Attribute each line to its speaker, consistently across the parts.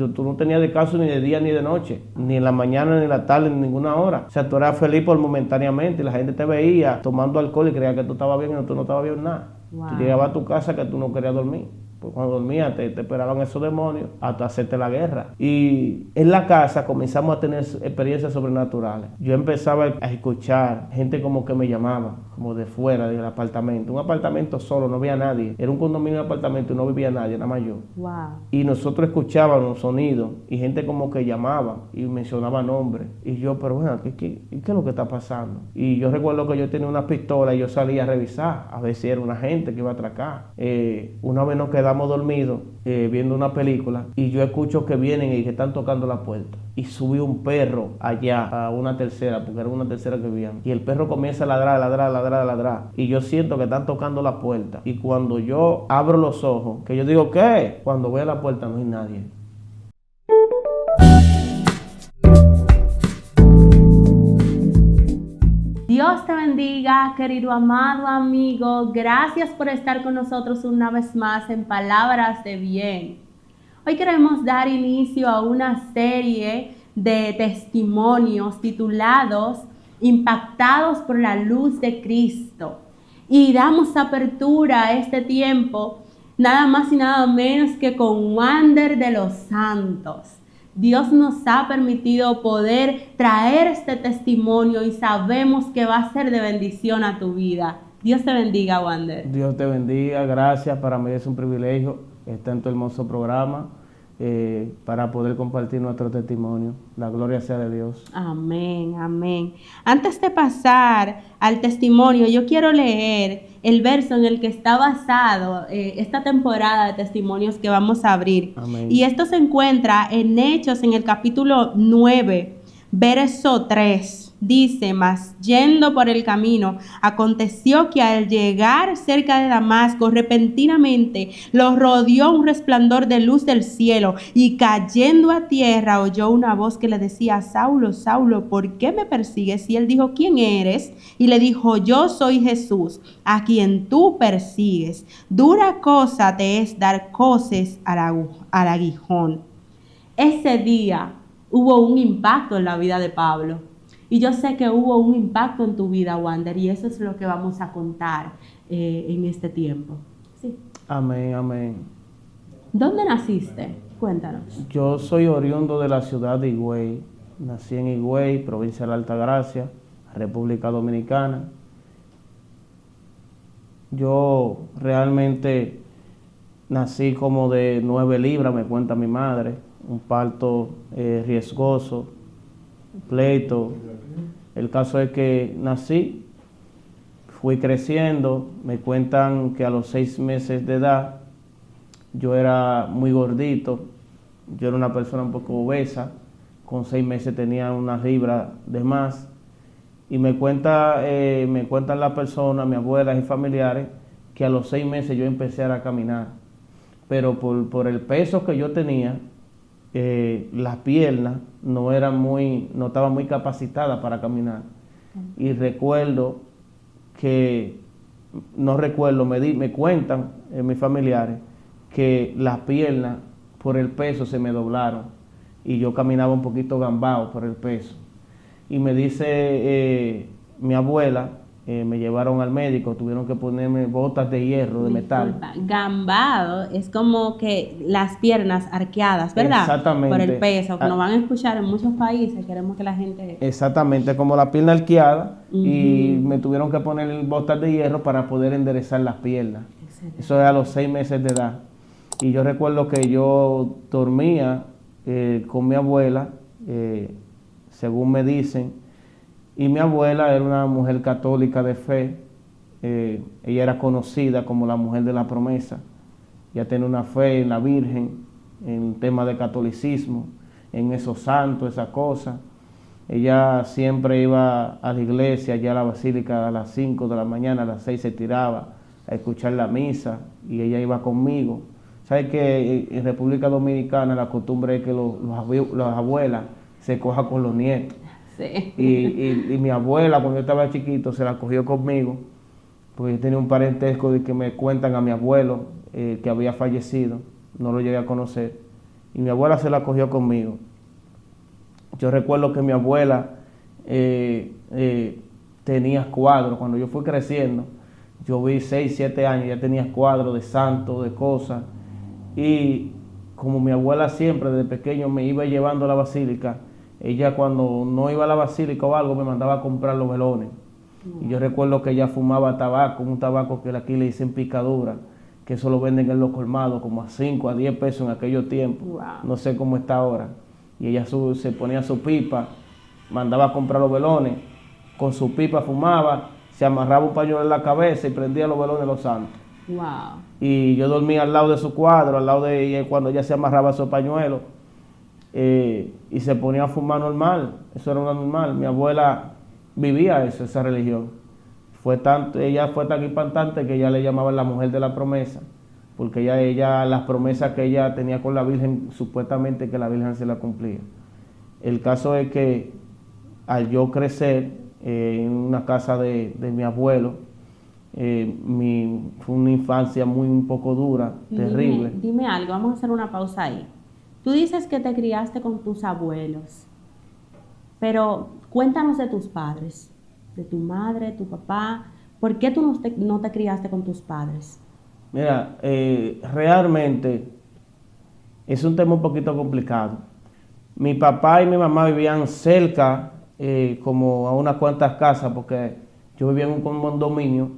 Speaker 1: Tú no tenías descanso ni de día ni de noche, ni en la mañana, ni en la tarde, ni en ninguna hora. O sea, tú eras feliz por momentáneamente y la gente te veía tomando alcohol y creía que tú estabas bien y tú no estabas bien nada.
Speaker 2: Wow.
Speaker 1: Tú llegabas a tu casa que tú no querías dormir. Pues cuando dormías te esperaban esos demonios hasta hacerte la guerra. Y en la casa comenzamos a tener experiencias sobrenaturales. Yo empezaba a escuchar gente como que me llamaba, como de fuera del apartamento. Un apartamento solo, no había nadie. Era un condominio de apartamento y no vivía nadie, nada más yo.
Speaker 2: Wow.
Speaker 1: Y nosotros escuchábamos sonidos y gente como que llamaba y mencionaba nombres. Y yo, pero bueno, ¿qué es lo que está pasando? Y yo recuerdo que yo tenía una pistola y yo salía a revisar, a ver si era una gente que iba a atracar. Una vez nos quedamos dormidos viendo una película y yo escucho que vienen y que están tocando la puerta. Y subí un perro allá a una tercera, porque era una tercera que vivían. Y el perro comienza a ladrar, ladrar, ladrar, ladrar. Y yo siento que están tocando la puerta. Y cuando yo abro los ojos, que yo digo, ¿qué? Cuando voy a la puerta no hay nadie.
Speaker 2: Dios te bendiga, querido amado amigo. Gracias por estar con nosotros una vez más en Palabras de Bien. Hoy queremos dar inicio a una serie de testimonios titulados Impactados por la luz de Cristo. Y damos apertura a este tiempo nada más y nada menos que con Wander de los Santos. Dios nos ha permitido poder traer este testimonio y sabemos que va a ser de bendición a tu vida. Dios te bendiga, Wander.
Speaker 1: Dios te bendiga, gracias. Para mí es un privilegio estar en tu hermoso programa para poder compartir nuestro testimonio. La gloria sea de Dios.
Speaker 2: Amén, amén. Antes de pasar al testimonio, yo quiero leer el verso en el que está basado esta temporada de testimonios que vamos a abrir.
Speaker 1: Amén.
Speaker 2: Y esto se encuentra en Hechos, en el capítulo 9, verso 3. Dice, mas yendo por el camino, aconteció que al llegar cerca de Damasco, repentinamente lo rodeó un resplandor de luz del cielo, y cayendo a tierra oyó una voz que le decía, Saulo, Saulo, ¿por qué me persigues? Y él dijo, ¿quién eres? Y le dijo, yo soy Jesús, a quien tú persigues. Dura cosa te es dar coces al aguijón. Ese día hubo un impacto en la vida de Pablo. Y yo sé que hubo un impacto en tu vida, Wander, y eso es lo que vamos a contar en este tiempo. Sí.
Speaker 1: Amén, amén.
Speaker 2: ¿Dónde naciste? Cuéntanos.
Speaker 1: Yo soy oriundo de la ciudad de Higüey. Nací en Higüey, provincia de la Altagracia, República Dominicana. Yo realmente nací como de 9 libras, me cuenta mi madre. Un parto riesgoso, pleito. El caso es que nací, fui creciendo, me cuentan que a los 6 meses de edad yo era muy gordito, yo era una persona un poco obesa, con 6 meses tenía unas libras de más, y me cuentan las personas, mis abuelas y familiares, que a los 6 meses yo empecé a caminar, pero por el peso que yo tenía, las piernas no estaban muy capacitadas para caminar. Y recuerdo que, me cuentan mis familiares que las piernas por el peso se me doblaron y yo caminaba un poquito gambado por el peso. Y me dice mi abuela, me llevaron al médico, tuvieron que ponerme botas de hierro, de metal.
Speaker 2: Gambado es como que las piernas arqueadas, ¿verdad?
Speaker 1: Exactamente.
Speaker 2: Por el peso, que nos van a escuchar en muchos países, queremos que la gente...
Speaker 1: Exactamente, como la pierna arqueada, y me tuvieron que poner botas de hierro para poder enderezar las piernas. Excelente. Eso era a los 6 meses de edad. Y yo recuerdo que yo dormía con mi abuela, según me dicen, y mi abuela era una mujer católica de fe. Ella era conocida como la mujer de la promesa. Ella tenía una fe en la Virgen, en tema de catolicismo, en esos santos, esas cosas. Ella siempre iba a la iglesia, allá a la basílica a las 5 de la mañana, a las 6 se tiraba a escuchar la misa y ella iba conmigo. ¿Sabes que en República Dominicana la costumbre es que las abuelas se cojan con los nietos?
Speaker 2: Sí.
Speaker 1: Y mi abuela, cuando yo estaba chiquito, se la cogió conmigo, porque yo tenía un parentesco de que me cuentan a mi abuelo que había fallecido, no lo llegué a conocer, y mi abuela se la cogió conmigo. Yo recuerdo que mi abuela tenía cuadros. Cuando yo fui creciendo, yo vi 6, 7 años, ya tenía cuadros de santos, de cosas. Y como mi abuela siempre desde pequeño me iba llevando a la basílica, ella cuando no iba a la basílica o algo me mandaba a comprar los velones. Y yo recuerdo que ella fumaba tabaco, un tabaco que aquí le dicen picadura, que eso lo venden en los colmados como a 5 a 10 pesos en aquellos tiempos.
Speaker 2: Wow.
Speaker 1: No sé cómo está ahora. Y ella se ponía su pipa, mandaba a comprar los velones, con su pipa fumaba, se amarraba un pañuelo en la cabeza y prendía los velones de los santos.
Speaker 2: Wow.
Speaker 1: Y yo dormía al lado de su cuadro, al lado de ella, cuando ella se amarraba su pañuelo, y se ponía a fumar normal. Eso era normal. Mi abuela vivía eso, esa religión. Ella fue tan impactante que ella le llamaban la mujer de la promesa, porque ella las promesas que ella tenía con la Virgen, supuestamente que la Virgen se la cumplía. El caso es que al yo crecer en una casa de mi abuelo, fue una infancia un poco dura, terrible.
Speaker 2: Dime algo, vamos a hacer una pausa ahí. Tú dices que te criaste con tus abuelos, pero cuéntanos de tus padres, de tu madre, tu papá. ¿Por qué tú no te criaste con tus padres?
Speaker 1: Mira, realmente es un tema un poquito complicado. Mi papá y mi mamá vivían cerca, como a unas cuantas casas, porque yo vivía en un condominio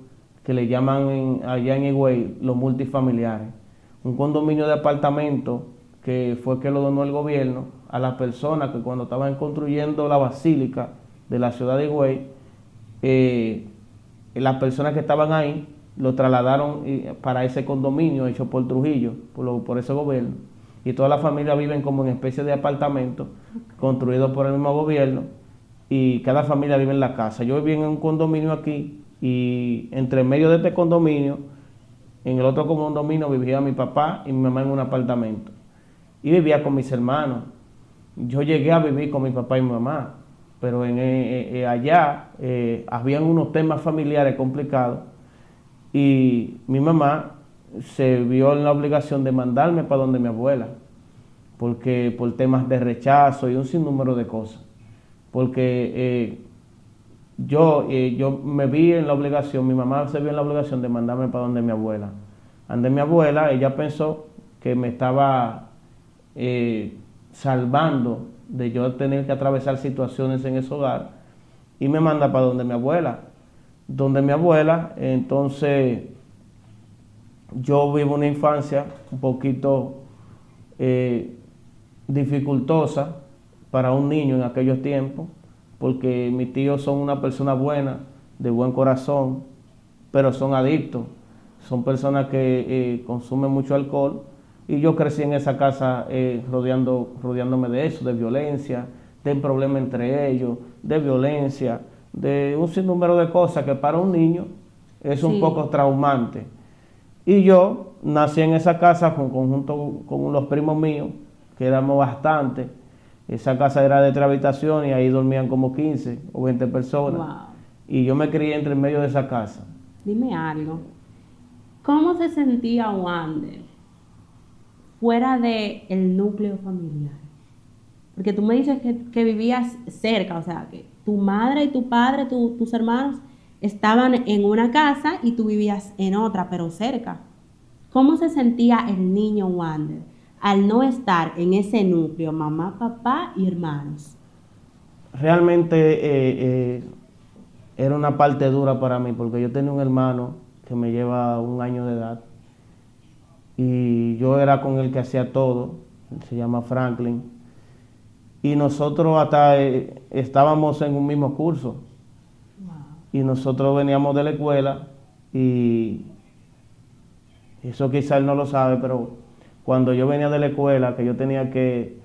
Speaker 1: que le llaman allá en Higüey los multifamiliares. Un condominio de apartamentos que fue que lo donó el gobierno a las personas que cuando estaban construyendo la basílica de la ciudad de Higüey, las personas que estaban ahí lo trasladaron para ese condominio hecho por Trujillo, por ese gobierno. Y toda la familia viven como en especie de apartamentos construidos por el mismo gobierno y cada familia vive en la casa. Yo vivía en un condominio aquí y entre medio de este condominio, en el otro condominio vivía mi papá y mi mamá en un apartamento. Y vivía con mis hermanos. Yo llegué a vivir con mi papá y mi mamá, pero allá habían unos temas familiares complicados y mi mamá se vio en la obligación de mandarme para donde mi abuela, porque por temas de rechazo y un sinnúmero de cosas. Porque yo me vi en la obligación, mi mamá se vio en la obligación de mandarme para donde mi abuela. Ande mi abuela, ella pensó que me estaba salvando de yo tener que atravesar situaciones en ese hogar y me manda para donde mi abuela. Donde mi abuela, entonces yo vivo una infancia un poquito dificultosa para un niño en aquellos tiempos, porque mis tíos son una persona buena, de buen corazón, pero son adictos, son personas que consumen mucho alcohol, y yo crecí en esa casa rodeándome de eso, de violencia, de problemas entre ellos, de violencia, de un sinnúmero de cosas que para un niño es un poco traumante. Y yo nací en esa casa junto con los primos míos, que éramos bastantes. Esa casa era de 3 habitaciones y ahí dormían como 15 o 20 personas.
Speaker 2: Wow.
Speaker 1: Y yo me crié entre medio de esa casa.
Speaker 2: Dime algo. ¿Cómo se sentía Wander fuera del núcleo familiar? Porque tú me dices que vivías cerca, o sea, que tu madre y tu padre, tus hermanos, estaban en una casa y tú vivías en otra, pero cerca. ¿Cómo se sentía el niño Wander al no estar en ese núcleo, mamá, papá y hermanos?
Speaker 1: Realmente era una parte dura para mí, porque yo tenía un hermano que me lleva 1 año de edad y yo era con el que hacía todo, se llama Franklin, y nosotros hasta estábamos en un mismo curso.
Speaker 2: Wow.
Speaker 1: Y nosotros veníamos de la escuela y eso quizás él no lo sabe, pero cuando yo venía de la escuela, que yo tenía que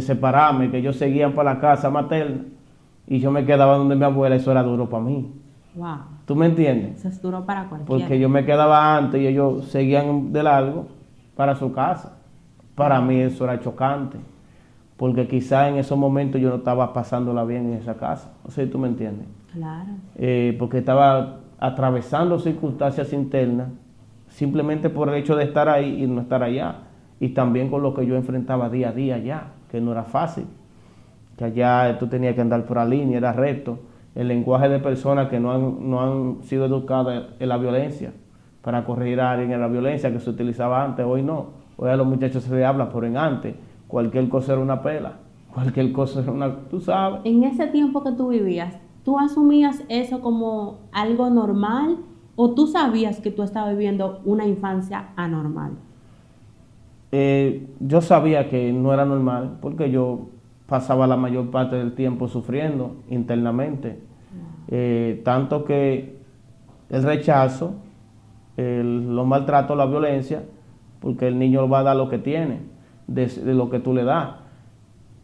Speaker 1: separarme, que ellos seguían para la casa materna y yo me quedaba donde mi abuela, eso era duro para mí.
Speaker 2: Wow.
Speaker 1: ¿Tú me entiendes?
Speaker 2: Eso es duro para cualquiera.
Speaker 1: Porque yo me quedaba antes y ellos seguían de largo para su casa. Para mí eso era chocante, porque quizás en esos momentos yo no estaba pasándola bien en esa casa. No sé si tú me entiendes.
Speaker 2: Claro.
Speaker 1: Porque estaba atravesando circunstancias internas simplemente por el hecho de estar ahí y no estar allá. y también con lo que yo enfrentaba día a día allá, que no era fácil, que allá tú tenías que andar por la línea, era recto, el lenguaje de personas que no han sido educadas en la violencia, para corregir a alguien en la violencia que se utilizaba antes, hoy no, hoy a los muchachos se les habla, pero en antes, cualquier cosa era una pela, cualquier cosa era una, tú sabes.
Speaker 2: En ese tiempo que tú vivías, ¿tú asumías eso como algo normal o tú sabías que tú estabas viviendo una infancia anormal?
Speaker 1: Yo sabía que no era normal porque yo pasaba la mayor parte del tiempo sufriendo internamente. Tanto que el rechazo, los maltratos, la violencia, porque el niño va a dar lo que tiene, de lo que tú le das.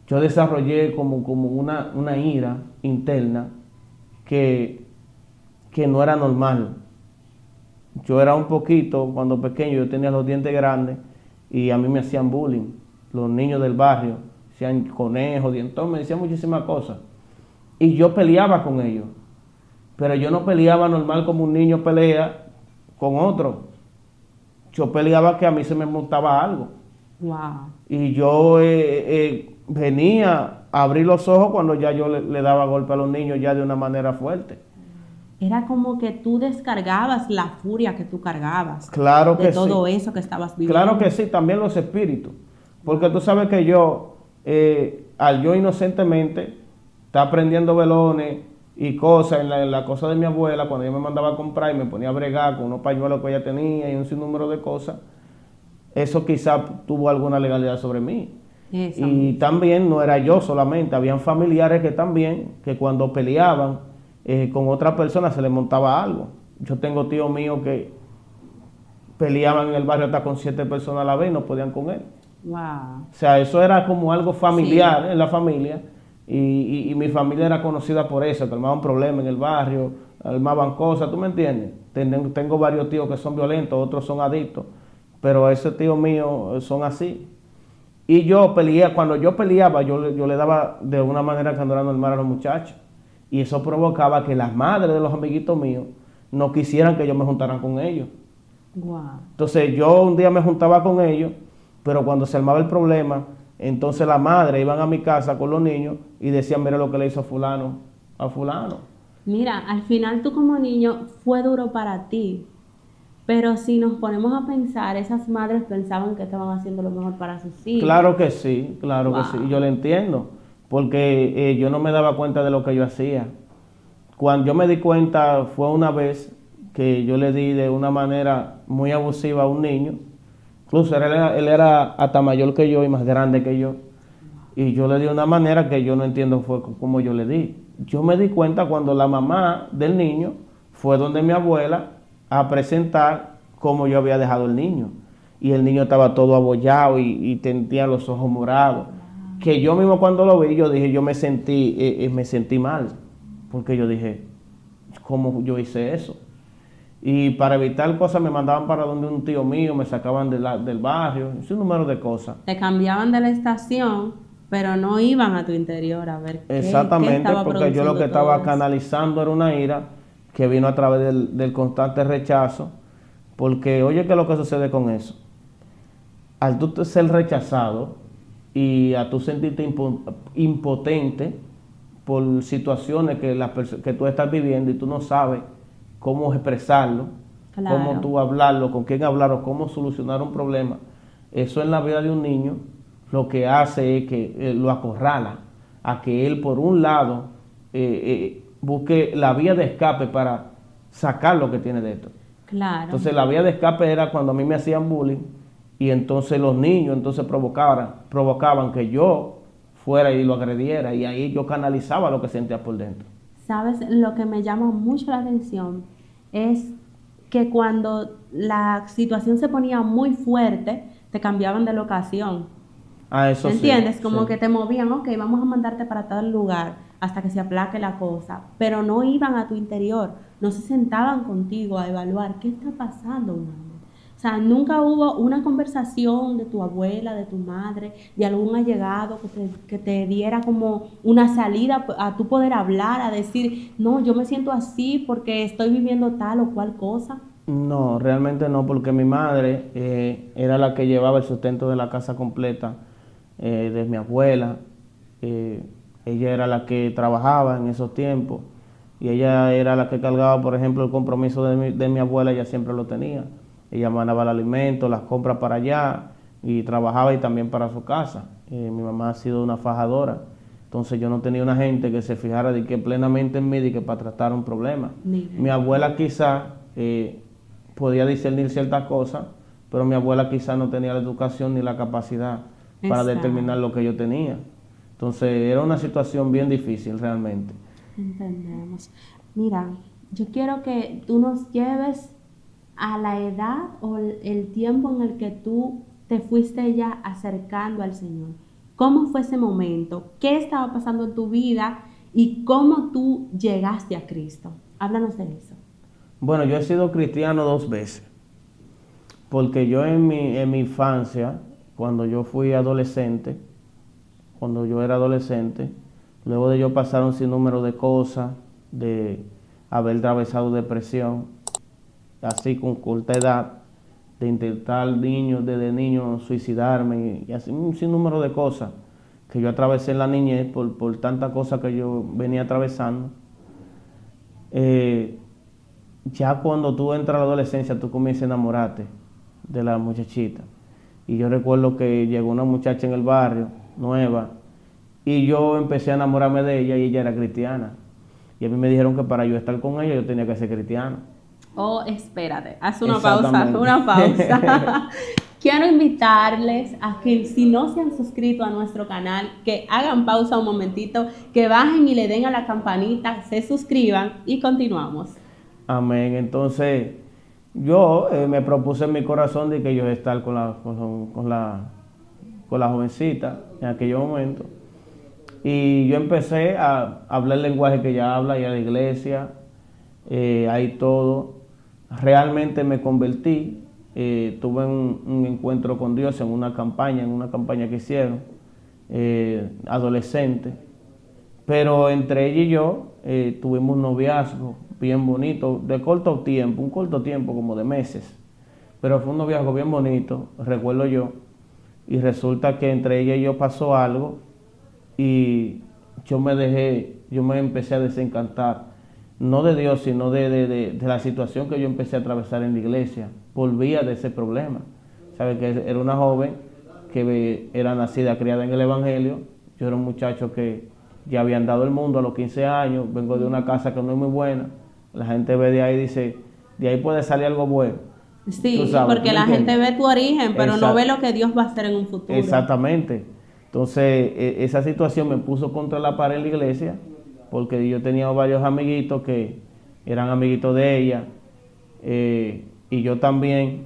Speaker 1: Yo desarrollé como una ira interna que no era normal. Yo era un poquito, cuando pequeño, yo tenía los dientes grandes y a mí me hacían bullying. Los niños del barrio hacían conejos, dientón, me decían muchísimas cosas. Y yo peleaba con ellos. Pero yo no peleaba normal como un niño pelea con otro. Yo peleaba que a mí se me montaba algo.
Speaker 2: Wow.
Speaker 1: Y yo venía a abrir los ojos cuando ya yo le daba golpe a los niños ya de una manera fuerte.
Speaker 2: Era como que tú descargabas la furia que tú cargabas.
Speaker 1: Claro que
Speaker 2: de todo
Speaker 1: sí.
Speaker 2: eso que estabas viviendo.
Speaker 1: Claro que sí, también los espíritus. Porque tú sabes que yo, al yo inocentemente, estaba aprendiendo velones y cosas en la cosa de mi abuela, cuando ella me mandaba a comprar y me ponía a bregar con unos pañuelos que ella tenía y un sinnúmero de cosas, eso quizás tuvo alguna legalidad sobre mí.
Speaker 2: Eso.
Speaker 1: Y también no era yo solamente, habían familiares que también, que cuando peleaban con otra persona se les montaba algo. Yo tengo tíos míos que peleaban en el barrio hasta con 7 personas a la vez y no podían con él.
Speaker 2: Wow.
Speaker 1: O sea, eso era como algo familiar
Speaker 2: Sí.
Speaker 1: en la familia y mi familia era conocida por eso, que armaban problemas en el barrio, armaban cosas, ¿tú me entiendes? Tengo varios tíos que son violentos, otros son adictos, pero ese tío mío son así. Y yo peleé, cuando yo peleaba, yo le daba de una manera que no era normal a los muchachos. Y eso provocaba que las madres de los amiguitos míos no quisieran que yo me juntara con ellos.
Speaker 2: Wow.
Speaker 1: Entonces yo un día me juntaba con ellos, pero cuando se armaba el problema, entonces la madre iban a mi casa con los niños y decían, mira lo que le hizo a fulano.
Speaker 2: Mira, al final tú como niño fue duro para ti, pero si nos ponemos a pensar, esas madres pensaban que estaban haciendo lo mejor para sus hijos.
Speaker 1: Claro que sí, claro que
Speaker 2: Wow.
Speaker 1: sí, yo lo entiendo, porque yo no me daba cuenta de lo que yo hacía. Cuando yo me di cuenta fue una vez que yo le di de una manera muy abusiva a un niño, incluso él era hasta mayor que yo y más grande que yo, y yo le di de una manera que yo no entiendo fue como yo le di. Yo me di cuenta cuando la mamá del niño fue donde mi abuela a presentar cómo yo había dejado el niño. Y el niño estaba todo abollado y tenía los ojos morados. Que yo mismo cuando lo vi, yo dije, yo me sentí mal. Porque yo dije, ¿cómo yo hice eso? Y para evitar cosas me mandaban para donde un tío mío, me sacaban del barrio, un número de cosas.
Speaker 2: Te cambiaban de la estación, pero no iban a tu interior a ver qué
Speaker 1: Exactamente,
Speaker 2: estaba
Speaker 1: porque yo lo que
Speaker 2: produciendo
Speaker 1: estaba
Speaker 2: todo eso.
Speaker 1: canalizando era una ira que vino a través del constante rechazo. Porque, oye, ¿qué es lo que sucede con eso? Al tú ser rechazado y a tú sentirte impotente por situaciones que tú estás viviendo y tú no sabes cómo expresarlo,
Speaker 2: Claro.
Speaker 1: cómo tú hablarlo, con quién hablarlo, cómo solucionar un problema, eso en la vida de un niño lo que hace es que lo acorrala a que él por un lado busque la vía de escape para sacar lo que tiene dentro.
Speaker 2: Claro.
Speaker 1: Entonces la vía de escape era cuando a mí me hacían bullying y entonces los niños entonces provocaban que yo fuera y lo agrediera y ahí yo canalizaba lo que sentía por dentro.
Speaker 2: ¿Sabes? Lo que me llama mucho la atención es que cuando la situación se ponía muy fuerte, te cambiaban de locación.
Speaker 1: Ah, eso sí.
Speaker 2: ¿Entiendes? Como
Speaker 1: Sí.
Speaker 2: que te movían, ok, vamos a mandarte para tal lugar hasta que se aplaque la cosa, pero no iban a tu interior, no se sentaban contigo a evaluar qué está pasando, mi amor. O sea, nunca hubo una conversación de tu abuela, de tu madre, de algún allegado que te diera como una salida a tu poder hablar, a decir, no, yo me siento así porque estoy viviendo tal o cual cosa.
Speaker 1: No, realmente no, porque mi madre era la que llevaba el sustento de la casa completa de mi abuela. Eh, Ella era la que trabajaba en esos tiempos y ella era la que cargaba, por ejemplo, el compromiso de mi abuela, ella siempre lo tenía. Ella mandaba el alimento, las compras para allá y trabajaba y también para su casa. Mi mamá ha sido una fajadora, entonces yo no tenía una gente que se fijara de que plenamente en mí, de que para tratar un problema. Mi abuela quizá podía discernir ciertas cosas, pero mi abuela quizá no tenía la educación ni la capacidad para
Speaker 2: Exacto.
Speaker 1: determinar lo que yo tenía. Entonces era una situación bien difícil realmente.
Speaker 2: Entendemos. Mira, yo quiero que tú nos lleves a la edad o el tiempo en el que tú te fuiste ya acercando al Señor. ¿Cómo fue ese momento? ¿Qué estaba pasando en tu vida? ¿Y cómo tú llegaste a Cristo? Háblanos de eso.
Speaker 1: Bueno, yo he sido cristiano 2 veces, porque yo en mi infancia, cuando yo fui adolescente, cuando yo era adolescente, luego de yo pasar un sinnúmero de cosas, de haber atravesado depresión, así con corta edad, de intentar desde niño suicidarme y así un sinnúmero de cosas que yo atravesé en la niñez por tantas cosas que yo venía atravesando. Ya cuando tú entras a la adolescencia, tú comienzas a enamorarte de la muchachita. Y yo recuerdo que llegó una muchacha en el barrio, nueva, y yo empecé a enamorarme de ella y ella era cristiana. Y a mí me dijeron que para yo estar con ella yo tenía que ser cristiano.
Speaker 2: Oh, espérate, haz una pausa, haz una pausa. Quiero invitarles a que si no se han suscrito a nuestro canal, que hagan pausa un momentito, que bajen y le den a la campanita, se suscriban y continuamos.
Speaker 1: Amén. Entonces, yo me propuse en mi corazón de que yo estar con la jovencita en aquel momento. Y yo empecé a hablar el lenguaje que ella habla, y a la iglesia, ahí todo. Realmente me convertí, tuve un encuentro con Dios en una campaña que hicieron, adolescente. Pero entre ella y yo tuvimos un noviazgo bien bonito, de corto tiempo, un corto tiempo como de meses. Pero fue un noviazgo bien bonito, recuerdo yo. Y resulta que entre ella y yo pasó algo y yo me empecé a desencantar, no de Dios, sino de la situación que yo empecé a atravesar en la iglesia, por vía de ese problema. Sabe que era una joven que era nacida, criada en el Evangelio. Yo era un muchacho que ya había andado el mundo a los 15 años, vengo de una casa que no es muy buena. La gente ve de ahí y dice, de ahí puede salir algo bueno.
Speaker 2: Sí, porque la gente ve tu origen, pero no ve lo que Dios va a hacer en un futuro.
Speaker 1: Exactamente. Entonces, esa situación me puso contra la pared en la iglesia, porque yo tenía varios amiguitos que eran amiguitos de ella, y yo también,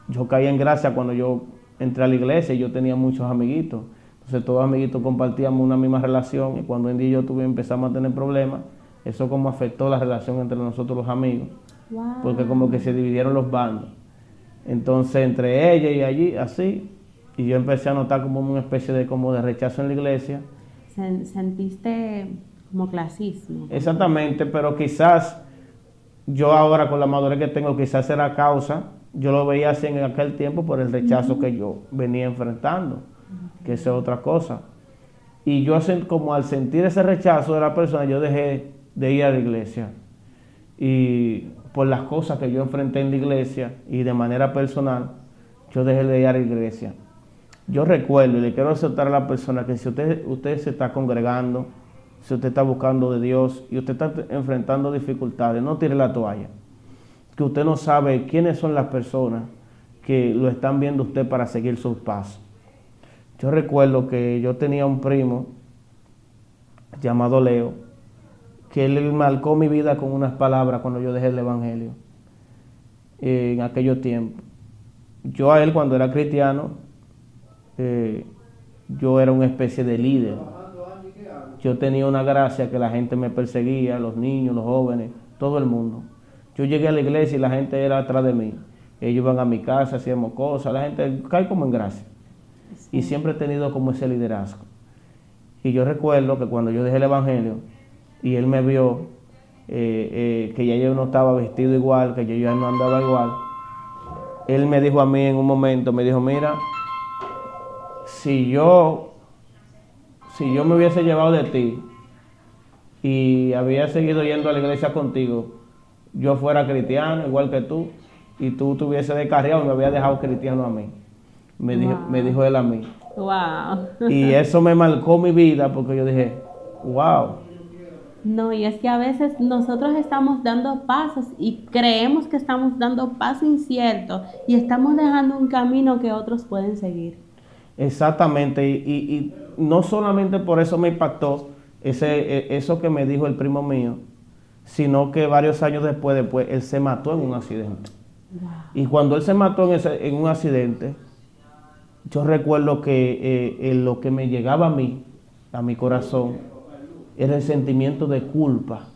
Speaker 1: yo caí en gracia cuando yo entré a la iglesia y yo tenía muchos amiguitos. Entonces, todos los amiguitos compartíamos una misma relación, y cuando Andy y yo empezamos a tener problemas, eso como afectó la relación entre nosotros los amigos, porque como que se dividieron los bandos. Entonces, entre ella y allí, así, y yo empecé a notar como una especie de rechazo en la iglesia.
Speaker 2: ¿Sentiste como clasismo?
Speaker 1: Exactamente, pero quizás yo ahora con la madurez que tengo, quizás era causa, yo lo veía así en aquel tiempo por el rechazo que yo venía enfrentando, que eso es otra cosa. Y yo como al sentir ese rechazo de la persona, yo dejé de ir a la iglesia. Y por las cosas que yo enfrenté en la iglesia y de manera personal, yo dejé de ir a la iglesia. Yo recuerdo y le quiero aceptar a la persona que si usted se está congregando, si usted está buscando de Dios y usted está enfrentando dificultades, no tire la toalla. Que usted no sabe quiénes son las personas que lo están viendo usted para seguir sus pasos. Yo recuerdo que yo tenía un primo llamado Leo, que él marcó mi vida con unas palabras cuando yo dejé el Evangelio, en aquellos tiempos. Yo a él, cuando era cristiano, yo era una especie de líder. Yo tenía una gracia que la gente me perseguía, los niños, los jóvenes, todo el mundo. Yo llegué a la iglesia y la gente era atrás de mí. Ellos iban a mi casa, hacíamos cosas, la gente cae como en gracia. Y siempre he tenido como ese liderazgo. Y yo recuerdo que cuando yo dejé el Evangelio y él me vio, que ya yo no estaba vestido igual, que yo ya no andaba igual, él me dijo a mí en un momento, me dijo, mira, si yo me hubiese llevado de ti y había seguido yendo a la iglesia contigo, yo fuera cristiano igual que tú, y tú te hubieses descarriado y me había dejado cristiano a mí. Me dijo él a mí.
Speaker 2: Wow.
Speaker 1: Y eso me marcó mi vida porque yo dije, wow.
Speaker 2: No, y es que a veces nosotros estamos dando pasos y creemos que estamos dando pasos inciertos y estamos dejando un camino que otros pueden seguir.
Speaker 1: Exactamente, y no solamente por eso me impactó eso que me dijo el primo mío, sino que varios años después él se mató en un accidente.
Speaker 2: Wow.
Speaker 1: Y cuando él se mató en un accidente, yo recuerdo que lo que me llegaba a mi corazón, era el sentimiento de culpa.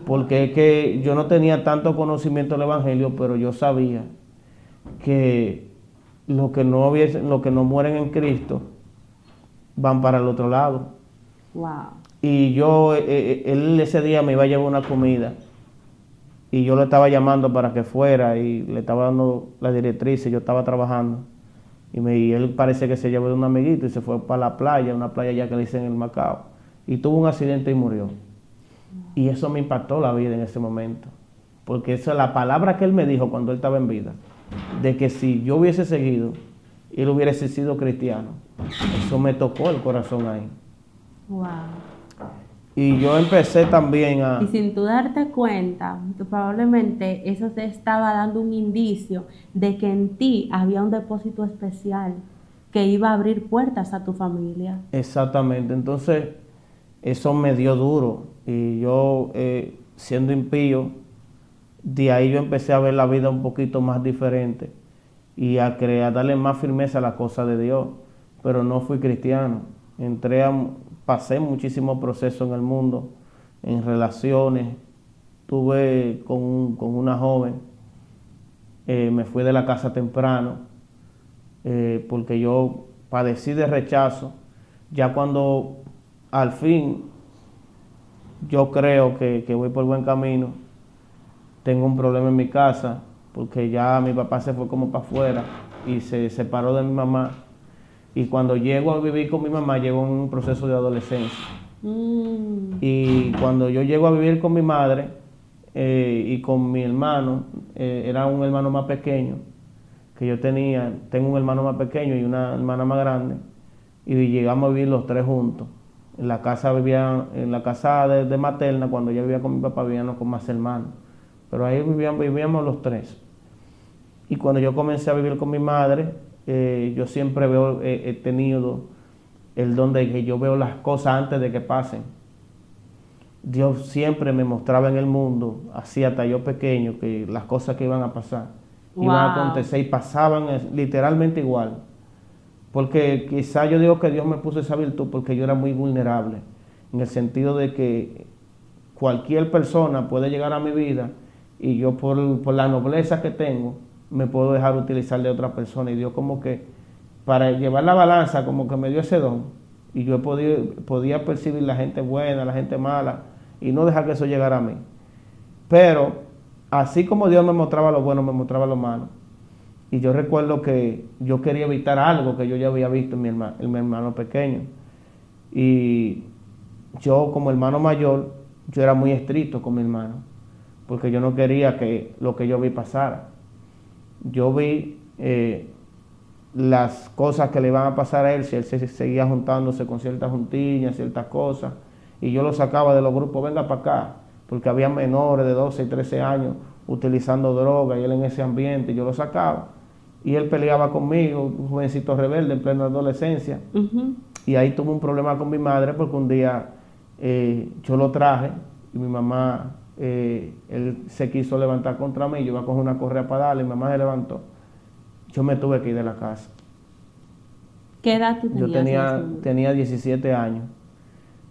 Speaker 1: Porque es que yo no tenía tanto conocimiento del Evangelio, pero yo sabía que los que no mueren en Cristo van para el otro lado.
Speaker 2: Wow.
Speaker 1: Y él ese día me iba a llevar una comida y yo lo estaba llamando para que fuera y le estaba dando la directriz y yo estaba trabajando. Y él parece que se llevó de un amiguito y se fue para la playa, una playa ya que le dicen el Macao. Y tuvo un accidente y murió. Y eso me impactó la vida en ese momento. Porque esa es la palabra que él me dijo cuando él estaba en vida. De que si yo hubiese seguido, él hubiese sido cristiano. Eso me tocó el corazón ahí.
Speaker 2: Wow.
Speaker 1: Y yo empecé también
Speaker 2: Y sin tú darte cuenta, probablemente eso te estaba dando un indicio de que en ti había un depósito especial que iba a abrir puertas a tu familia.
Speaker 1: Exactamente. Entonces, eso me dio duro. Y yo, siendo impío, de ahí yo empecé a ver la vida un poquito más diferente y a darle más firmeza a las cosas de Dios. Pero no fui cristiano. Pasé muchísimos procesos en el mundo, en relaciones. Tuve con una joven, me fui de la casa temprano, porque yo padecí de rechazo. Ya cuando al fin yo creo que voy por buen camino, tengo un problema en mi casa, porque ya mi papá se fue como para afuera y se separó de mi mamá. Y cuando llego a vivir con mi mamá, llego en un proceso de adolescencia. Y cuando yo llego a vivir con mi madre y con mi hermano, era un hermano más pequeño que yo tengo un hermano más pequeño y una hermana más grande, y llegamos a vivir los tres juntos. En la casa de materna, cuando yo vivía con mi papá, vivíamos con más hermanos, pero ahí vivíamos los tres. Y cuando yo comencé a vivir con mi madre, yo siempre he tenido el don de que yo veo las cosas antes de que pasen. Dios siempre me mostraba en el mundo, así hasta yo pequeño, que las cosas que iban a pasar, iban a acontecer y pasaban literalmente igual. Porque quizá yo digo que Dios me puso esa virtud porque yo era muy vulnerable, en el sentido de que cualquier persona puede llegar a mi vida y yo por la nobleza que tengo, me puedo dejar utilizar de otra persona. Y Dios como que, para llevar la balanza, como que me dio ese don. Y yo podía percibir la gente buena, la gente mala, y no dejar que eso llegara a mí. Pero, así como Dios me mostraba lo bueno, me mostraba lo malo. Y yo recuerdo que yo quería evitar algo que yo ya había visto en mi hermano pequeño. Y yo, como hermano mayor, yo era muy estricto con mi hermano, porque yo no quería que lo que yo vi pasara. Yo vi las cosas que le iban a pasar a él si él se seguía juntándose con ciertas juntillas, ciertas cosas, y yo lo sacaba de los grupos, venga para acá, porque había menores de 12 y 13 años utilizando droga y él en ese ambiente, y yo lo sacaba. Y él peleaba conmigo, un jovencito rebelde en plena adolescencia. Y ahí tuve un problema con mi madre porque un día yo lo traje y mi mamá, él se quiso levantar contra mí, yo iba a coger una correa para darle, mi mamá se levantó. Yo me tuve que ir de la casa.
Speaker 2: ¿Qué edad tú tenías?
Speaker 1: Yo tenía 17 años.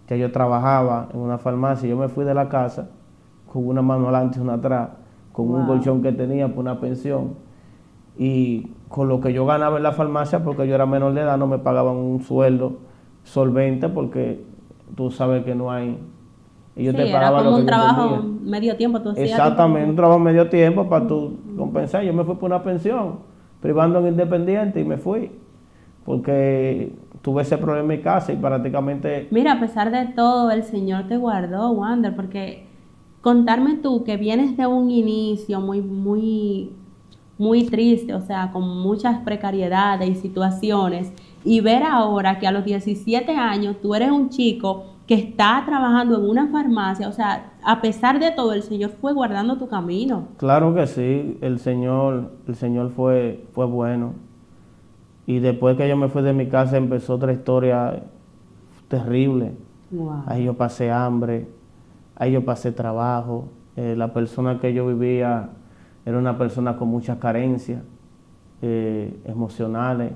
Speaker 1: Ya yo trabajaba en una farmacia. Yo me fui de la casa con una mano adelante y una atrás, con un colchón que tenía por una pensión. Y con lo que yo ganaba en la farmacia, porque yo era menor de edad, no me pagaban un sueldo solvente, porque tú sabes que no hay Ellos
Speaker 2: Sí,
Speaker 1: te
Speaker 2: era
Speaker 1: pagaban
Speaker 2: como
Speaker 1: lo que
Speaker 2: un
Speaker 1: yo
Speaker 2: trabajo
Speaker 1: entendía.
Speaker 2: medio tiempo, tú hacías
Speaker 1: Exactamente, un
Speaker 2: tipo...
Speaker 1: trabajo medio tiempo para tú compensar. Yo me fui por una pensión, privando en independiente y me fui. Porque tuve ese problema en mi casa y prácticamente,
Speaker 2: Mira, a pesar de todo, el Señor te guardó, Wander, porque contarme tú que vienes de un inicio muy triste, o sea, con muchas precariedades y situaciones, y ver ahora que a los 17 años tú eres un chico que está trabajando en una farmacia, o sea, a pesar de todo, el Señor fue guardando tu camino.
Speaker 1: claro que sí, el Señor fue bueno. Y después que yo me fui de mi casa empezó otra historia terrible. Ahí
Speaker 2: Wow.
Speaker 1: yo pasé hambre, ahí yo pasé trabajo. La persona que yo vivía era una persona con muchas carencias emocionales.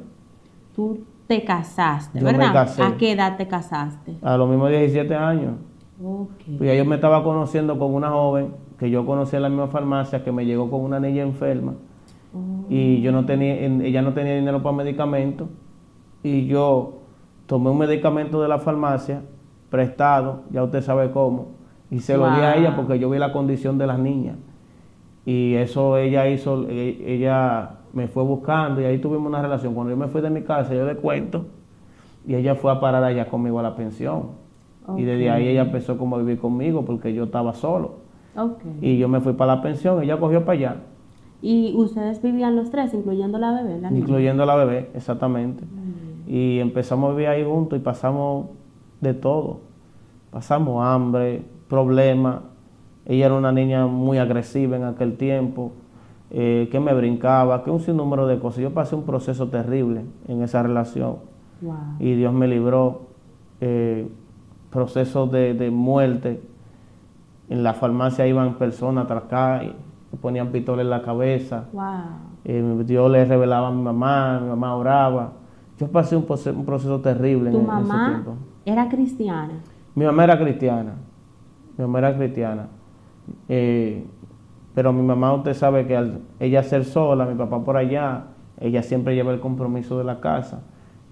Speaker 2: Tú te casaste,
Speaker 1: Yo me
Speaker 2: ¿verdad?
Speaker 1: casé
Speaker 2: ¿A qué edad te casaste?
Speaker 1: a los mismos 17 años.
Speaker 2: Ok.
Speaker 1: Pues ya yo me estaba conociendo con una joven que yo conocí en la misma farmacia que me llegó con una niña enferma y yo no tenía, ella no tenía dinero para medicamentos y yo tomé un medicamento de la farmacia prestado, ya usted sabe cómo, y se lo di a ella
Speaker 2: Wow.
Speaker 1: porque yo vi la condición de las niñas y eso ella hizo, ella me fue buscando y ahí tuvimos una relación. Cuando yo me fui de mi casa yo le cuento y ella fue a parar allá conmigo a la pensión. Y
Speaker 2: Ok.
Speaker 1: desde ahí ella empezó como a vivir conmigo porque yo estaba solo.
Speaker 2: Ok.
Speaker 1: Y yo me fui para la pensión, ella cogió para allá,
Speaker 2: ¿Y ustedes vivían los tres, incluyendo la bebé, la niña?
Speaker 1: incluyendo a la bebé, exactamente.
Speaker 2: Mm.
Speaker 1: Y empezamos a vivir ahí juntos y pasamos de todo. Pasamos hambre, problemas. Ella era una niña muy agresiva en aquel tiempo, que me brincaba, que un sinnúmero de cosas. Yo pasé un proceso terrible en esa relación
Speaker 2: Wow.
Speaker 1: y Dios me libró. Procesos de muerte. En la farmacia iban personas tras acá y me ponían pistola en la cabeza.
Speaker 2: Wow.
Speaker 1: Dios le revelaba a mi mamá oraba. Yo pasé un proceso terrible
Speaker 2: ¿Tu
Speaker 1: en ese
Speaker 2: mamá
Speaker 1: tiempo.
Speaker 2: era cristiana?
Speaker 1: Mi mamá era cristiana, mi mamá era cristiana. Eh, pero mi mamá, usted sabe que al ella ser sola, mi papá por allá, ella siempre lleva el compromiso de la casa.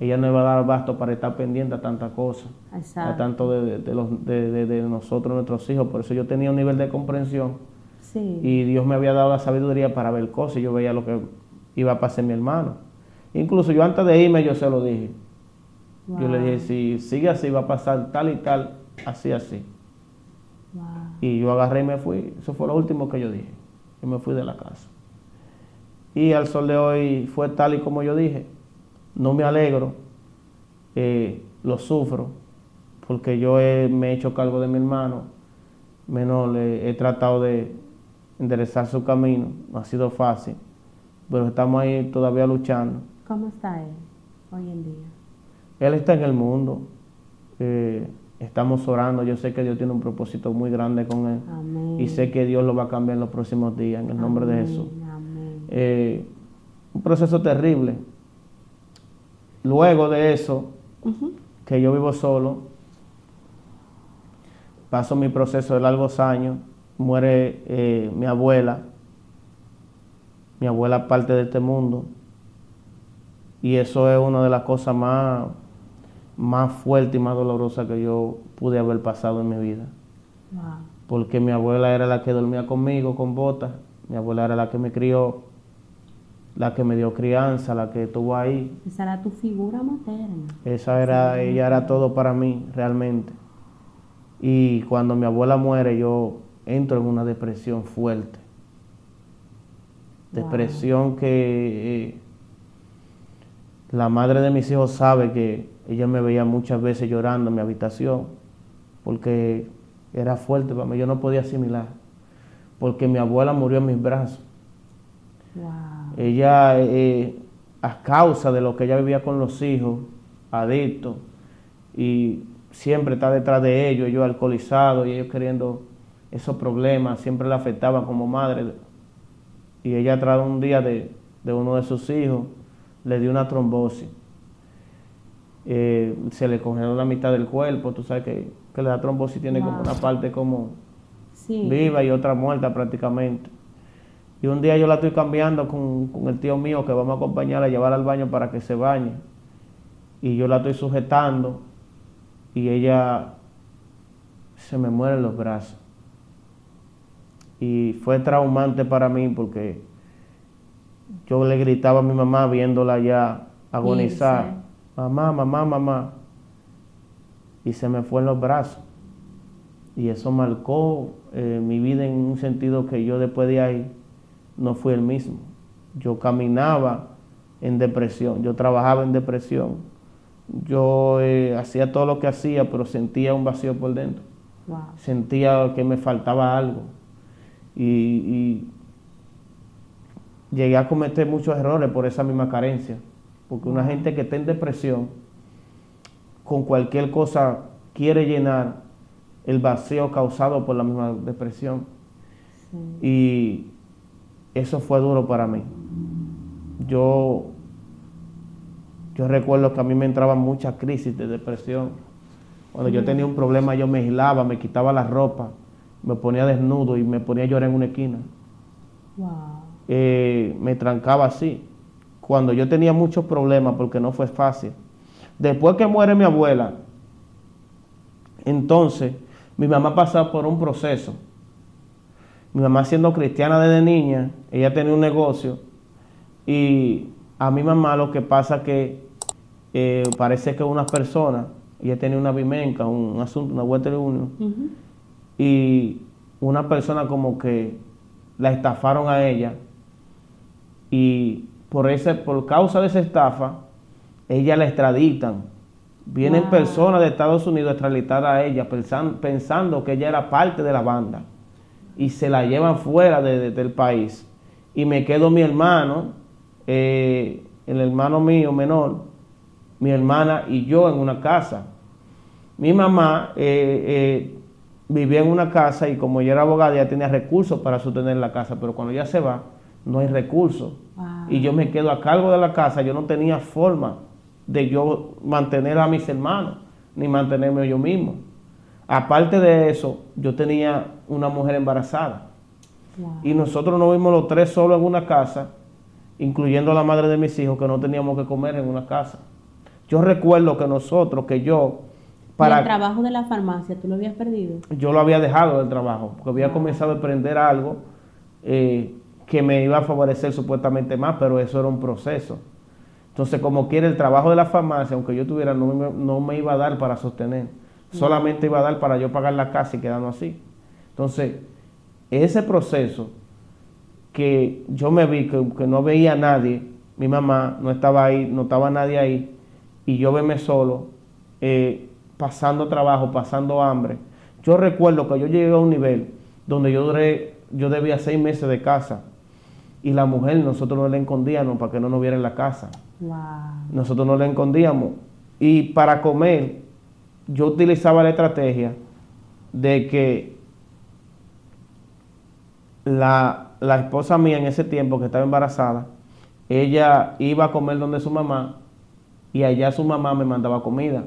Speaker 1: Ella no iba a dar abasto para estar pendiente a tantas cosas, a
Speaker 2: Exacto.
Speaker 1: tanto de nosotros, nuestros hijos. Por eso yo tenía un nivel de comprensión
Speaker 2: Sí.
Speaker 1: y Dios me había dado la sabiduría para ver cosas y yo veía lo que iba a pasar mi hermano. Incluso yo antes de irme yo se lo dije.
Speaker 2: Wow.
Speaker 1: Yo le dije, si sigue así va a pasar tal y tal, así, así.
Speaker 2: Wow.
Speaker 1: Y yo agarré y me fui. Eso fue lo último que yo dije. Yo me fui de la casa. Y al sol de hoy fue tal y como yo dije. No me alegro, lo sufro, porque me he hecho cargo de mi hermano menor, he tratado de enderezar su camino, no ha sido fácil, pero estamos ahí todavía luchando.
Speaker 2: ¿Cómo está él hoy en día?
Speaker 1: Él está en el mundo, estamos orando, yo sé que Dios tiene un propósito muy grande con él
Speaker 2: Amén.
Speaker 1: y sé que Dios lo va a cambiar en los próximos días, en el nombre de
Speaker 2: Amén.
Speaker 1: Jesús.
Speaker 2: Amén.
Speaker 1: Un proceso terrible. Luego de eso,
Speaker 2: Ujú.
Speaker 1: que yo vivo solo, paso mi proceso de largos años, muere mi abuela parte de este mundo, y eso es una de las cosas más fuertes y más dolorosas que yo pude haber pasado en mi vida,
Speaker 2: Wow.
Speaker 1: porque mi abuela era la que dormía conmigo con botas, mi abuela era la que me crió, la que me dio crianza, la que estuvo ahí.
Speaker 2: Esa era tu figura materna.
Speaker 1: Ella era todo para mí, realmente. Y cuando mi abuela muere, yo entro en una depresión fuerte.
Speaker 2: Wow.
Speaker 1: Depresión que la madre de mis hijos sabe que ella me veía muchas veces llorando en mi habitación, porque era fuerte para mí, yo no podía asimilar, porque mi abuela murió en mis brazos.
Speaker 2: Wow.
Speaker 1: Ella, a causa de lo que ella vivía con los hijos, adictos, y siempre está detrás de ellos alcoholizados y ellos queriendo esos problemas, siempre la afectaban como madre. Y ella tras un día de uno de sus hijos, le dio una trombosis. Se le congeló la mitad del cuerpo, tú sabes que la trombosis tiene como una parte como
Speaker 2: Sí.
Speaker 1: viva y otra muerta prácticamente. Y un día yo la estoy cambiando con el tío mío que vamos a acompañarla a llevar al baño para que se bañe. Y yo la estoy sujetando y ella se me mueren los brazos. Y fue traumante para mí porque yo le gritaba a mi mamá viéndola ya agonizar.
Speaker 2: Irse.
Speaker 1: Mamá, mamá, mamá. Y se me fue en los brazos. Y eso marcó mi vida en un sentido que yo después de ahí no fui el mismo. Yo caminaba en depresión, yo trabajaba en depresión. Yo hacía todo lo que hacía, pero sentía un vacío por dentro.
Speaker 2: Wow.
Speaker 1: Sentía que me faltaba algo. Y llegué a cometer muchos errores por esa misma carencia. Porque una gente que está en depresión, con cualquier cosa quiere llenar el vacío causado por la misma depresión.
Speaker 2: Sí.
Speaker 1: Y eso fue duro para mí. Yo recuerdo que a mí me entraban muchas crisis de depresión. Cuando yo tenía un problema, yo me aislaba, me quitaba la ropa, me ponía desnudo y me ponía a llorar en una esquina.
Speaker 2: Wow.
Speaker 1: Me trancaba así. Cuando yo tenía muchos problemas, porque no fue fácil. Después que muere mi abuela, entonces mi mamá pasaba por un proceso. Mi mamá, siendo cristiana desde niña, ella tenía un negocio y a mi mamá lo que pasa que parece que una persona, ella tenía una vimenca, un asunto, una vuelta de uno,
Speaker 2: Ujú.
Speaker 1: y una persona como que la estafaron a ella y por causa de esa estafa, ella la extraditan. Vienen
Speaker 2: Wow.
Speaker 1: personas de Estados Unidos a extraditar a ella pensando que ella era parte de la banda y se la llevan fuera del país. Y me quedo mi hermano, el hermano mío menor, mi hermana y yo en una casa. Mi mamá vivía en una casa y como ella era abogada, ella tenía recursos para sostener la casa, pero cuando ella se va, no hay recursos.
Speaker 2: Wow.
Speaker 1: Y yo me quedo a cargo de la casa, yo no tenía forma de yo mantener a mis hermanos, ni mantenerme yo mismo. Aparte de eso, yo tenía una mujer embarazada.
Speaker 2: Wow.
Speaker 1: Y nosotros nos vimos los tres solos en una casa, incluyendo a la madre de mis hijos, que no teníamos que comer en una casa. Yo recuerdo que
Speaker 2: ¿Y el trabajo de la farmacia, tú lo habías perdido?
Speaker 1: yo lo había dejado del trabajo, porque había comenzado a emprender algo que me iba a favorecer supuestamente más, pero eso era un proceso. Entonces, como quiera, el trabajo de la farmacia, aunque yo tuviera, no me iba a dar para sostener. Solamente iba a dar para yo pagar la casa y quedarnos así. Entonces, ese proceso que yo me vi que no veía a nadie, mi mamá no estaba ahí, no estaba nadie ahí, y yo verme solo, pasando trabajo, pasando hambre. Yo recuerdo que yo llegué a un nivel donde yo debía 6 meses de casa, y la mujer, nosotros no la escondíamos para que no nos viera en la casa.
Speaker 2: Wow.
Speaker 1: Nosotros no la escondíamos. Y para comer, yo utilizaba la estrategia de que la esposa mía en ese tiempo, que estaba embarazada, ella iba a comer donde su mamá y allá su mamá me mandaba comida.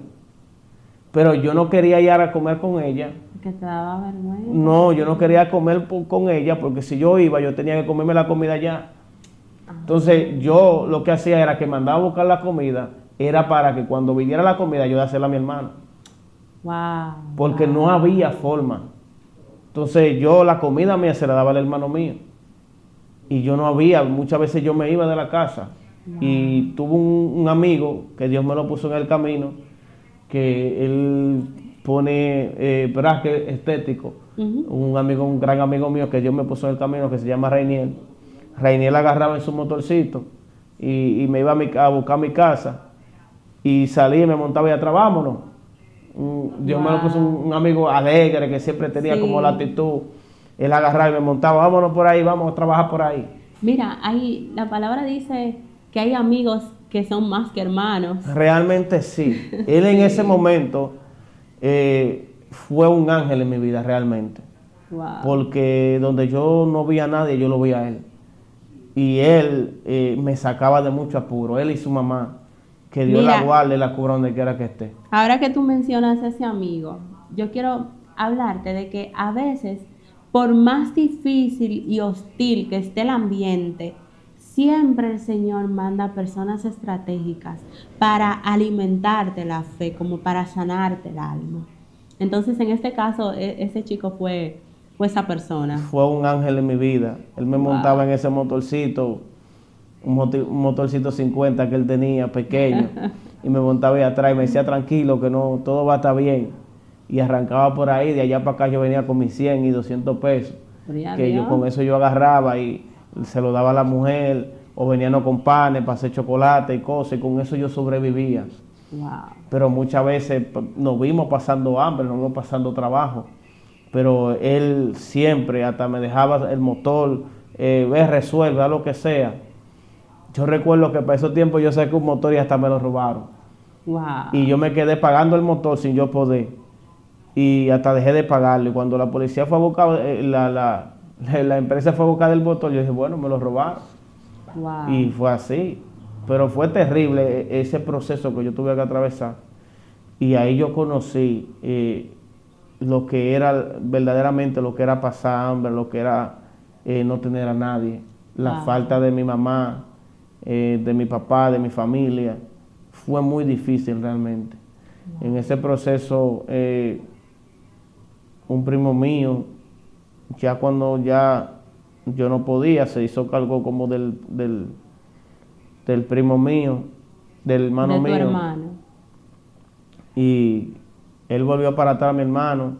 Speaker 1: Pero yo no quería ir a comer con ella.
Speaker 2: Que te daba vergüenza.
Speaker 1: No, yo no quería comer con ella porque si yo iba, yo tenía que comerme la comida allá. Entonces yo lo que hacía era que mandaba a buscar la comida, era para que cuando viniera la comida yo dársela a mi hermano.
Speaker 2: Wow.
Speaker 1: Porque
Speaker 2: wow.
Speaker 1: no había forma. Entonces yo la comida mía se la daba al hermano mío. Y yo no había, muchas veces yo me iba de la casa. Y tuve un amigo que Dios me lo puso en el camino, que él pone braque estético. Un gran amigo mío que Dios me puso en el camino, que se llama Rainiel. Rainiel agarraba en su motorcito y me iba a buscar a mi casa y salía y me montaba y atrás, vámonos. Dios me lo puso un amigo alegre que siempre tenía como la actitud. Él agarraba y me montaba, vámonos por ahí, vamos a trabajar por ahí.
Speaker 2: Mira, la palabra dice que hay amigos que son más que hermanos.
Speaker 1: Realmente sí. Él en ese momento fue un ángel en mi vida, realmente.
Speaker 2: Wow.
Speaker 1: Porque donde yo no vi a nadie, yo lo vi a él. Y él me sacaba de mucho apuro, él y su mamá. Que Dios la guarde y la cubra donde quiera que esté.
Speaker 2: Ahora que tú mencionas a ese amigo, yo quiero hablarte de que a veces, por más difícil y hostil que esté el ambiente, siempre el Señor manda personas estratégicas para alimentarte la fe, como para sanarte el alma. Entonces, en este caso, ese chico fue esa persona.
Speaker 1: Fue un ángel en mi vida. Él me montaba en ese motorcito, un motorcito 50 que él tenía, pequeño, y me montaba ahí atrás y me decía tranquilo que no, todo va a estar bien. Y arrancaba por ahí, de allá para acá yo venía con mis 100 y 200 pesos, que yo con eso yo agarraba y se lo daba a la mujer, o veníamos con panes para hacer chocolate y cosas, y con eso yo sobrevivía.
Speaker 2: Wow.
Speaker 1: Pero muchas veces nos vimos pasando hambre, nos vimos pasando trabajo, pero él siempre hasta me dejaba el motor, resuelve, haz lo que sea. Yo recuerdo que para esos tiempos yo saqué un motor y hasta me lo robaron.
Speaker 2: Wow.
Speaker 1: Y yo me quedé pagando el motor sin yo poder. Y hasta dejé de pagarlo. Y cuando la policía fue a buscar, la empresa fue a buscar el motor, yo dije, bueno, me lo robaron.
Speaker 2: Wow.
Speaker 1: Y fue así. Pero fue terrible ese proceso que yo tuve que atravesar. Y ahí yo conocí lo que era verdaderamente, lo que era pasar hambre, lo que era no tener a nadie. La falta de mi mamá, de mi papá, de mi familia. Fue muy difícil realmente. En ese proceso, un primo mío, ya cuando ya yo no podía, se hizo cargo como del primo mío, del hermano mío.
Speaker 2: Hermano.
Speaker 1: Y él volvió para atrás a mi hermano.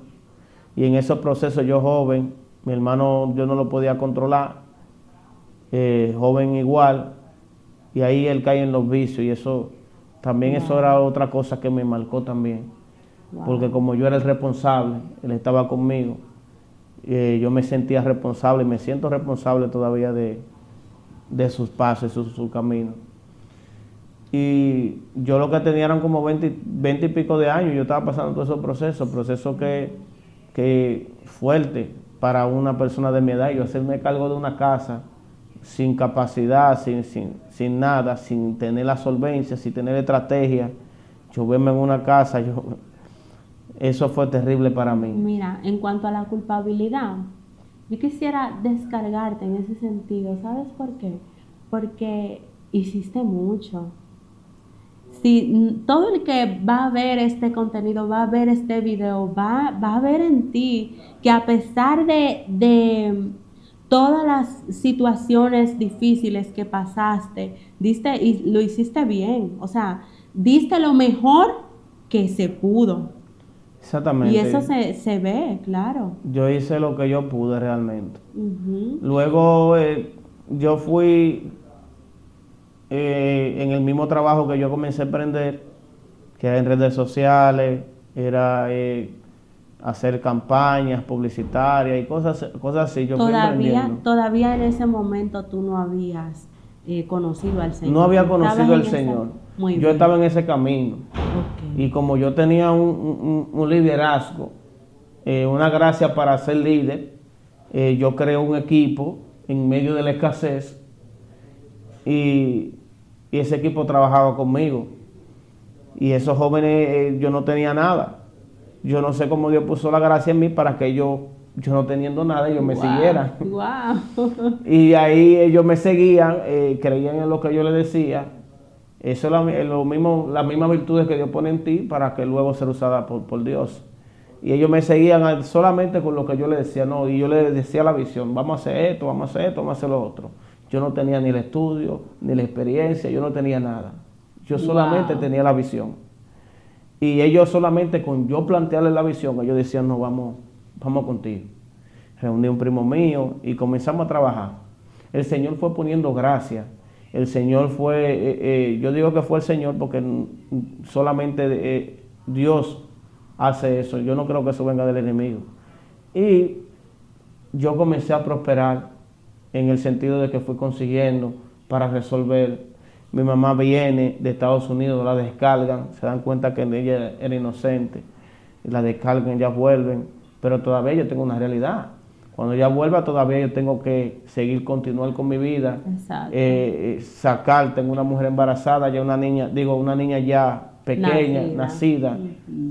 Speaker 1: Y en esos procesos yo joven, mi hermano yo no lo podía controlar, joven igual. Y ahí él cae en los vicios y eso, también eso era otra cosa que me marcó también. Porque como yo era el responsable, él estaba conmigo, yo me sentía responsable y me siento responsable todavía de sus pasos y su camino. Y yo lo que tenía eran como 20 y pico de años, yo estaba pasando todos esos procesos que fuerte para una persona de mi edad. Yo hacerme cargo de una casa sin capacidad, sin nada, sin tener la solvencia, sin tener estrategia, yo verme en una casa, eso fue terrible para mí.
Speaker 2: Mira, en cuanto a la culpabilidad, yo quisiera descargarte en ese sentido. ¿Sabes por qué? Porque hiciste mucho. Si todo el que va a ver este contenido, va a ver este video, va a ver en ti que a pesar de todas las situaciones difíciles que pasaste, diste y lo hiciste bien. O sea, diste lo mejor que se pudo.
Speaker 1: Exactamente.
Speaker 2: Y eso se ve, claro.
Speaker 1: Yo hice lo que yo pude realmente. Luego yo fui en el mismo trabajo que yo comencé a emprender, que era en redes sociales, era hacer campañas publicitarias y cosas así. Yo fui emprendiendo.
Speaker 2: Todavía en ese momento tú no habías conocido al Señor.
Speaker 1: No había conocido al Señor. Yo estaba en ese camino.
Speaker 2: Okay.
Speaker 1: Y como yo tenía un liderazgo, una gracia para ser líder, yo creé un equipo en medio de la escasez y ese equipo trabajaba conmigo. Y esos jóvenes, yo no tenía nada. Yo no sé cómo Dios puso la gracia en mí para que yo no teniendo nada, ellos me siguieran.
Speaker 2: Wow.
Speaker 1: Y ahí ellos me seguían, creían en lo que yo les decía. Eso es las mismas virtudes que Dios pone en ti para que luego sea usada por Dios. Y ellos me seguían solamente con lo que yo les decía, no, y yo les decía la visión, vamos a hacer esto, vamos a hacer esto, vamos a hacer lo otro. Yo no tenía ni el estudio, ni la experiencia, yo no tenía nada. Yo solamente tenía la visión. Y ellos solamente con yo plantearles la visión, ellos decían, no, vamos contigo. Reuní un primo mío y comenzamos a trabajar. El Señor fue poniendo gracia. El Señor fue, yo digo que fue el Señor porque solamente Dios hace eso. Yo no creo que eso venga del enemigo. Y yo comencé a prosperar en el sentido de que fui consiguiendo para resolver. Mi mamá viene de Estados Unidos, la descargan, se dan cuenta que ella era inocente, la descargan, ellas vuelven, pero todavía yo tengo una realidad. Cuando ella vuelva todavía yo tengo que continuar con mi vida, sacar, tengo una mujer embarazada, ya una niña ya pequeña, nacida,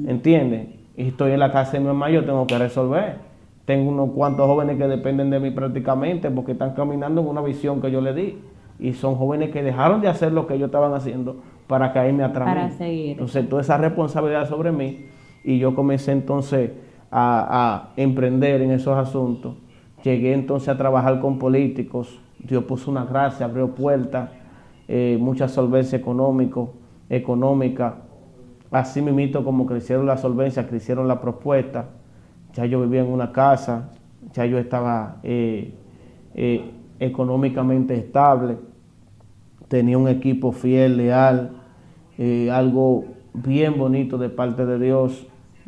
Speaker 1: ¿entiendes? Y estoy en la casa de mi mamá, yo tengo que resolver. Tengo unos cuantos jóvenes que dependen de mí prácticamente porque están caminando en una visión que yo les di. Y son jóvenes que dejaron de hacer lo que ellos estaban haciendo para caerme atrás.
Speaker 2: Para seguir.
Speaker 1: Entonces, toda esa responsabilidad sobre mí. y yo comencé entonces a emprender en esos asuntos. Llegué entonces a trabajar con políticos, Dios puso una gracia, abrió puertas, mucha solvencia económica, así mismo como crecieron las solvencias, crecieron las propuestas. Ya yo vivía en una casa, ya yo estaba económicamente estable, tenía un equipo fiel, leal, algo bien bonito de parte de Dios.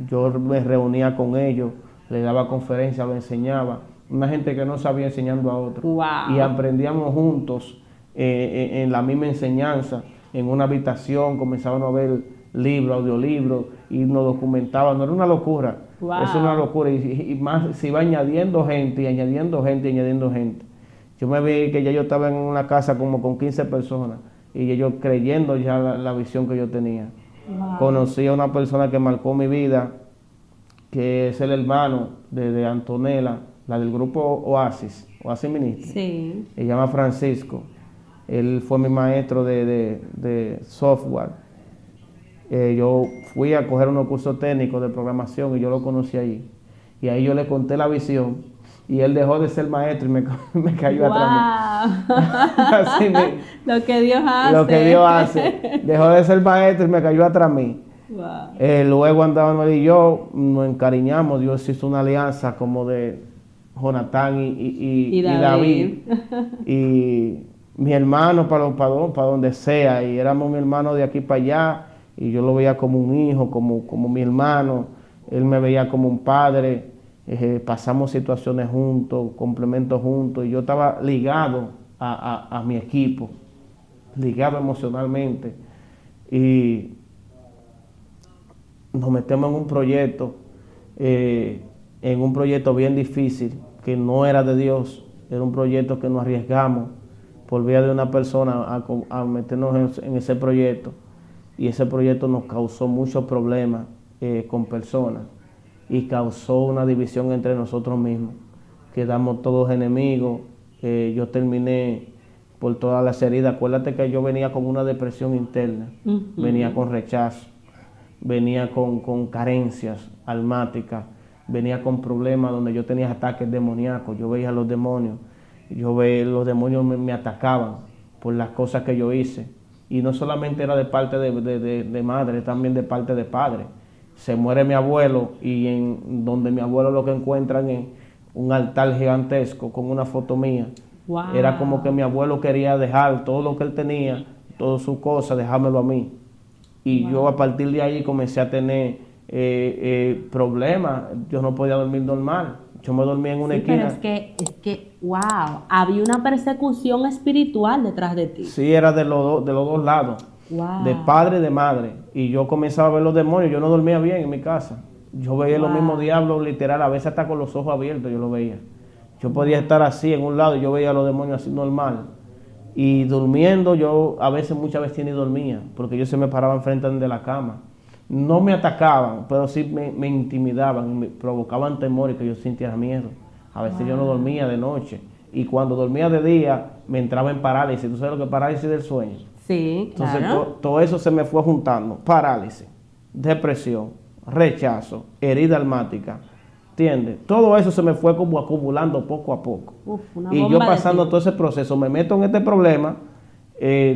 Speaker 1: Yo me reunía con ellos, les daba conferencias, lo enseñaba. Una gente que no sabía enseñando a otros.
Speaker 2: Wow.
Speaker 1: Y aprendíamos juntos en la misma enseñanza, en una habitación, comenzaban a ver libros, audiolibros, y nos documentaban. No era una locura,
Speaker 2: Wow.
Speaker 1: eso era una locura. Y más se iba añadiendo gente, y añadiendo gente, y añadiendo gente. Yo me vi que ya yo estaba en una casa como con 15 personas, y ellos creyendo ya la visión que yo tenía.
Speaker 2: Wow.
Speaker 1: Conocí a una persona que marcó mi vida, que es el hermano de Antonella, la del grupo Oasis Ministry.
Speaker 2: Sí.
Speaker 1: Se llama Francisco. Él fue mi maestro de software. Yo fui a coger unos cursos técnicos de programación y yo lo conocí allí. Y ahí yo le conté la visión y él dejó de ser maestro y me cayó atrás. Así
Speaker 2: Lo que Dios hace.
Speaker 1: Lo que Dios hace. Dejó de ser maestro y me cayó atrás a mí.
Speaker 2: Wow.
Speaker 1: Luego andábamos él y yo, nos encariñamos. Dios hizo una alianza como de Jonatán y David. Y mi hermano para donde sea. Y éramos mi hermano de aquí para allá. Y yo lo veía como un hijo, como mi hermano. Él me veía como un padre. Pasamos situaciones juntos, complementos juntos. Y yo estaba ligado a mi equipo, ligado emocionalmente. Y nos metemos en un proyecto bien difícil, que no era de Dios, era un proyecto que nos arriesgamos por vía de una persona a meternos en ese proyecto, y ese proyecto nos causó muchos problemas con personas, y causó una división entre nosotros mismos, quedamos todos enemigos. Yo terminé por todas las heridas. Acuérdate que yo venía con una depresión interna, venía con rechazo, venía con carencias almáticas, venía con problemas donde yo tenía ataques demoníacos. Yo veía los demonios, los demonios me atacaban por las cosas que yo hice. Y no solamente era de parte de madre, también de parte de padre. Se muere mi abuelo, y en donde mi abuelo lo que encuentran es un altar gigantesco con una foto mía.
Speaker 2: Wow.
Speaker 1: Era como que mi abuelo quería dejar todo lo que él tenía, todas sus cosas, dejármelo a mí. Y
Speaker 2: wow,
Speaker 1: yo a partir de ahí comencé a tener problemas. Yo no podía dormir normal. Yo me dormía en una esquina.
Speaker 2: Pero es que, wow, había una persecución espiritual detrás de ti.
Speaker 1: Sí, era de los dos lados,
Speaker 2: Wow.
Speaker 1: de padre y de madre. Y yo comenzaba a ver los demonios. Yo no dormía bien en mi casa. Yo veía los mismos diablos, literal, a veces hasta con los ojos abiertos yo lo veía. Yo podía estar así en un lado y yo veía a los demonios así normal. Y durmiendo, yo muchas veces ni dormía, porque ellos se me paraban frente de la cama. No me atacaban, pero sí me intimidaban, me provocaban temor y que yo sintiera miedo. A veces yo no dormía de noche. Y cuando dormía de día, me entraba en parálisis. ¿Tú sabes lo que es parálisis del sueño?
Speaker 2: Sí,
Speaker 1: Entonces,
Speaker 2: claro.
Speaker 1: todo eso se me fue juntando. Parálisis, depresión, rechazo, herida almática. ¿Entiendes? Todo eso se me fue como acumulando poco a poco.
Speaker 2: Uf, una
Speaker 1: Y
Speaker 2: bomba
Speaker 1: yo
Speaker 2: de
Speaker 1: pasando
Speaker 2: tiempo.
Speaker 1: todo ese proceso, me meto en este problema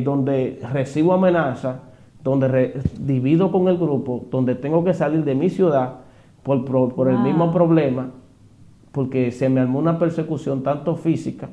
Speaker 1: donde recibo amenazas, donde divido con el grupo, donde tengo que salir de mi ciudad por el mismo problema, porque se me armó una persecución tanto física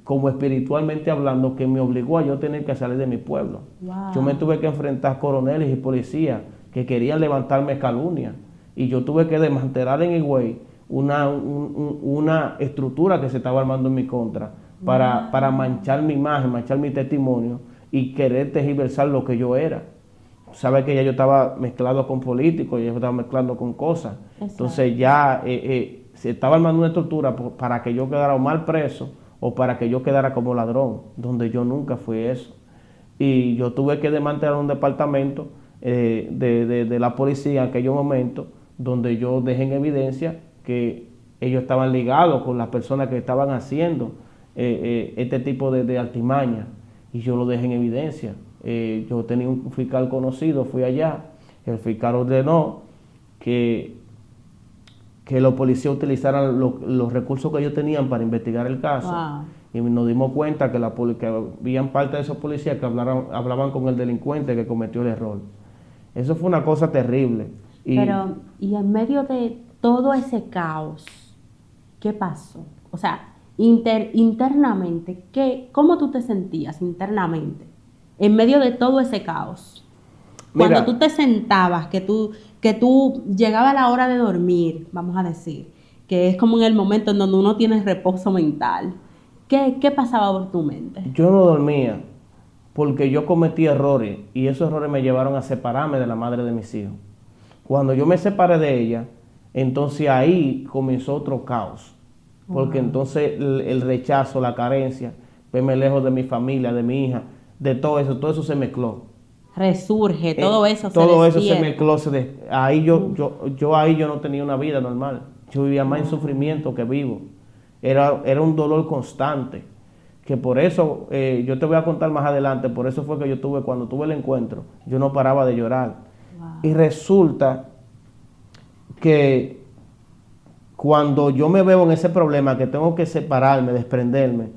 Speaker 1: como espiritualmente hablando, que me obligó a yo tener que salir de mi pueblo.
Speaker 2: Wow.
Speaker 1: Yo me tuve que enfrentar a coroneles y policías que querían levantarme calumnia, y yo tuve que desmantelar en Higüey una estructura que se estaba armando en mi contra para manchar mi imagen, manchar mi testimonio y querer tergiversar lo que yo era. Sabes que ya yo estaba mezclado con políticos, ya yo estaba mezclando con cosas.
Speaker 2: Exacto.
Speaker 1: Entonces ya se estaba armando una estructura para que yo quedara o mal preso o para que yo quedara como ladrón, donde yo nunca fui eso. Y yo tuve que desmantelar un departamento de la policía en aquellos momentos, donde yo dejé en evidencia que ellos estaban ligados con las personas que estaban haciendo este tipo de artimaña, y yo lo dejé en evidencia. Yo tenía un fiscal conocido, fui allá, el fiscal ordenó que, que los policías utilizaran los recursos que ellos tenían para investigar el caso.
Speaker 2: Wow.
Speaker 1: Y nos dimos cuenta que, que habían parte de esos policías que hablaban con el delincuente que cometió el error. Eso fue una cosa terrible.
Speaker 2: Pero, y en medio de todo ese caos, ¿qué pasó? O sea, internamente, ¿cómo tú te sentías internamente en medio de todo ese caos? Cuando
Speaker 1: Mira,
Speaker 2: tú te sentabas, que tú llegaba la hora de dormir, vamos a decir, que es como en el momento en donde uno tiene reposo mental. ¿Qué pasaba por tu mente?
Speaker 1: yo no dormía porque yo cometí errores y esos errores me llevaron a separarme de la madre de mis hijos. Cuando yo me separé de ella, entonces ahí comenzó otro caos. Porque entonces el rechazo, la carencia, verme lejos de mi familia, de mi hija, de todo eso se mezcló.
Speaker 2: Resurge, todo eso se
Speaker 1: Todo eso se
Speaker 2: despierta.
Speaker 1: mezcló. Ahí yo no tenía una vida normal. Yo vivía más en sufrimiento que vivo. Era un dolor constante. Que por eso, yo te voy a contar más adelante, por eso fue que cuando tuve el encuentro, yo no paraba de llorar.
Speaker 2: Wow.
Speaker 1: Y resulta que cuando yo me veo en ese problema, que tengo que separarme, desprenderme,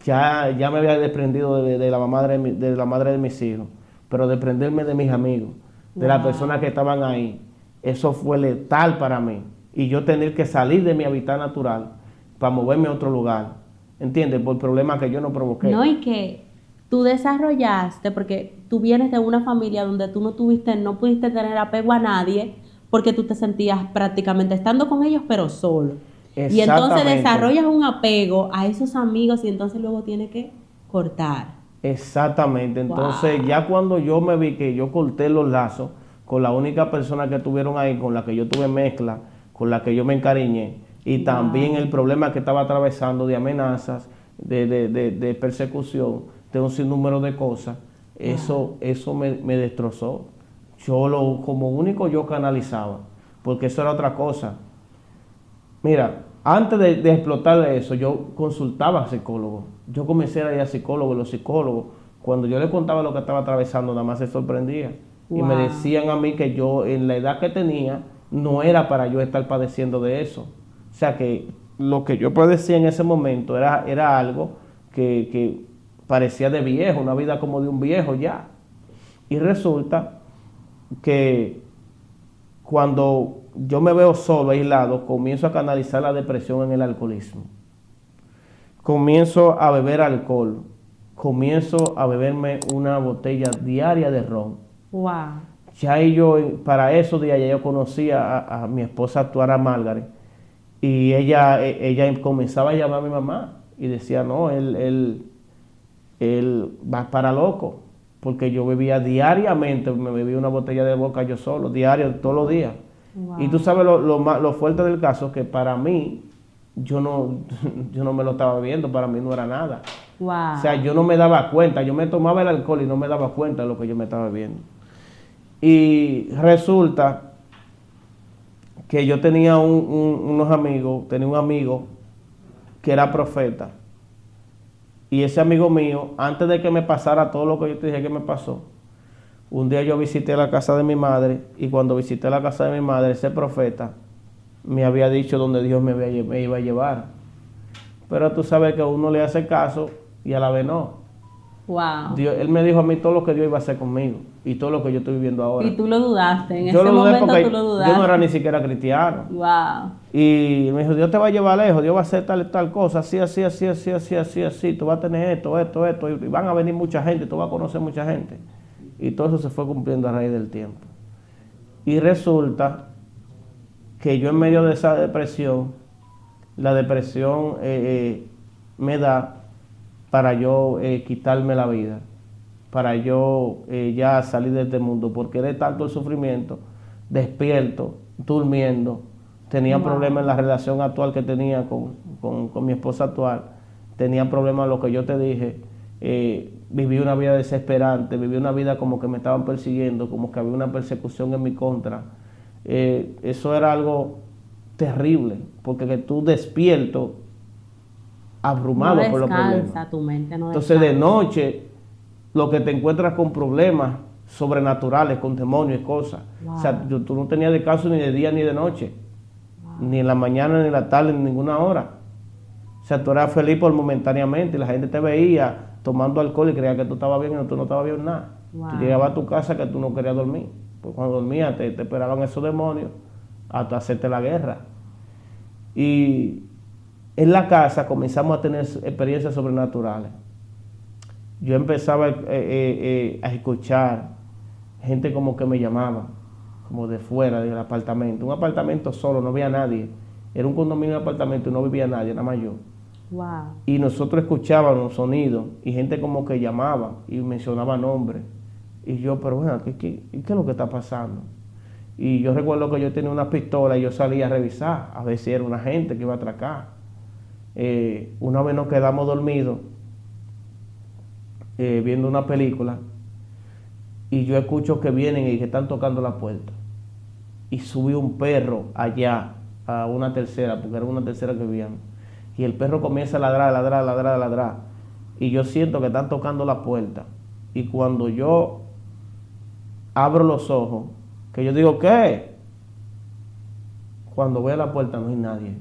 Speaker 1: ya me había desprendido de la madre de mis hijos, pero desprenderme de mis amigos, de las personas que estaban ahí, eso fue letal para mí. Y yo tener que salir de mi hábitat natural para moverme a otro lugar, ¿entiendes? Por problemas que yo no provoqué.
Speaker 2: No, y que tú desarrollaste, porque tú vienes de una familia donde tú no pudiste tener apego a nadie, porque tú te sentías prácticamente estando con ellos, pero solo. Y entonces
Speaker 1: Exactamente.
Speaker 2: desarrollas un apego a esos amigos y entonces luego tienes que cortar.
Speaker 1: Exactamente. Entonces, ya cuando yo me vi que yo corté los lazos con la única persona que estuvieron ahí, con la que yo tuve mezcla, con la que yo me encariñé, y también el problema que estaba atravesando de amenazas, de persecución, de un sinnúmero de cosas, eso me destrozó. Como único yo canalizaba, porque eso era otra cosa. Mira, antes de explotar eso, yo consultaba a psicólogos. Yo comencé a ir a psicólogos, los psicólogos, cuando yo les contaba lo que estaba atravesando, nada más se sorprendía. Y me decían a mí que yo, en la edad que tenía, no era para yo estar padeciendo de eso. O sea que lo que yo padecía en ese momento era algo que parecía de viejo, una vida como de un viejo ya. Y resulta que cuando yo me veo solo, aislado, comienzo a canalizar la depresión en el alcoholismo. Comienzo a beber alcohol. Comienzo a beberme una botella diaria de ron.
Speaker 2: Wow.
Speaker 1: Para esos días ya yo conocí a mi esposa actual, a Margaret, y ella comenzaba a llamar a mi mamá y decía, no, él va para loco, porque yo bebía diariamente, me bebía una botella de vodka yo solo, diario, todos los días.
Speaker 2: Wow.
Speaker 1: Y tú sabes lo fuerte del caso, que para mí, yo no me lo estaba bebiendo, para mí no era nada.
Speaker 2: Wow.
Speaker 1: O sea, yo no me daba cuenta, yo me tomaba el alcohol y no me daba cuenta de lo que yo me estaba bebiendo. Y resulta que yo tenía un amigo que era profeta. Y ese amigo mío, antes de que me pasara todo lo que yo te dije que me pasó, un día yo visité la casa de mi madre, y cuando visité la casa de mi madre, ese profeta me había dicho dónde Dios me iba a llevar. Pero tú sabes que uno le hace caso y a la vez no.
Speaker 2: Wow.
Speaker 1: Él me dijo a mí todo lo que Dios iba a hacer conmigo y todo lo que yo estoy viviendo ahora.
Speaker 2: Y tú lo dudaste, en
Speaker 1: Yo
Speaker 2: ese
Speaker 1: lo dudé
Speaker 2: momento
Speaker 1: porque
Speaker 2: tú lo dudaste.
Speaker 1: yo no era ni siquiera cristiano.
Speaker 2: Wow.
Speaker 1: Y me dijo, Dios te va a llevar lejos, Dios va a hacer tal cosa, así, tú vas a tener esto, y van a venir mucha gente, tú vas a conocer mucha gente. Y todo eso se fue cumpliendo a raíz del tiempo. Y resulta que yo en medio de esa depresión, la depresión me da para yo quitarme la vida, para yo ya salir de este mundo, porque era tanto el sufrimiento, despierto, durmiendo, tenía problemas en la relación actual que tenía con mi esposa actual, tenía problemas, lo que yo te dije, viví una vida desesperante, viví una vida como que me estaban persiguiendo, como que había una persecución en mi contra. Eso era algo terrible, porque que tú despierto, abrumado por los problemas.
Speaker 2: Tu mente no
Speaker 1: Entonces
Speaker 2: descansa.
Speaker 1: de noche, lo que te encuentras con problemas sobrenaturales, con demonios y cosas.
Speaker 2: Wow.
Speaker 1: O sea, tú no tenías descanso ni de día ni de noche, ni en la mañana, ni en la tarde, ni en ninguna hora. O sea, tú eras feliz por momentáneamente y la gente te veía tomando alcohol y creía que tú estabas bien y tú no estabas bien nada.
Speaker 2: Wow.
Speaker 1: Tú llegabas a tu casa que tú no querías dormir. Pues cuando dormías te esperaban esos demonios hasta hacerte la guerra. Y en la casa comenzamos a tener experiencias sobrenaturales. Yo empezaba a escuchar gente como que me llamaba, como de fuera del apartamento. Un apartamento solo, no había nadie. Era un condominio de apartamento y no vivía nadie, nada más yo.
Speaker 2: Wow.
Speaker 1: Y nosotros escuchábamos sonidos y gente como que llamaba y mencionaba nombres. Y yo, pero bueno, ¿qué es lo que está pasando? Y yo recuerdo que yo tenía una pistola y yo salía a revisar, a ver si era una gente que iba a atracar. Una vez nos quedamos dormidos viendo una película y yo escucho que vienen y que están tocando la puerta. Y subió un perro allá a una tercera, porque era una tercera que vivíamos. Y el perro comienza a ladrar, ladrar, ladrar, ladrar. Y yo siento que están tocando la puerta. Y cuando yo abro los ojos, que yo digo, ¿qué? Cuando voy a la puerta no hay nadie.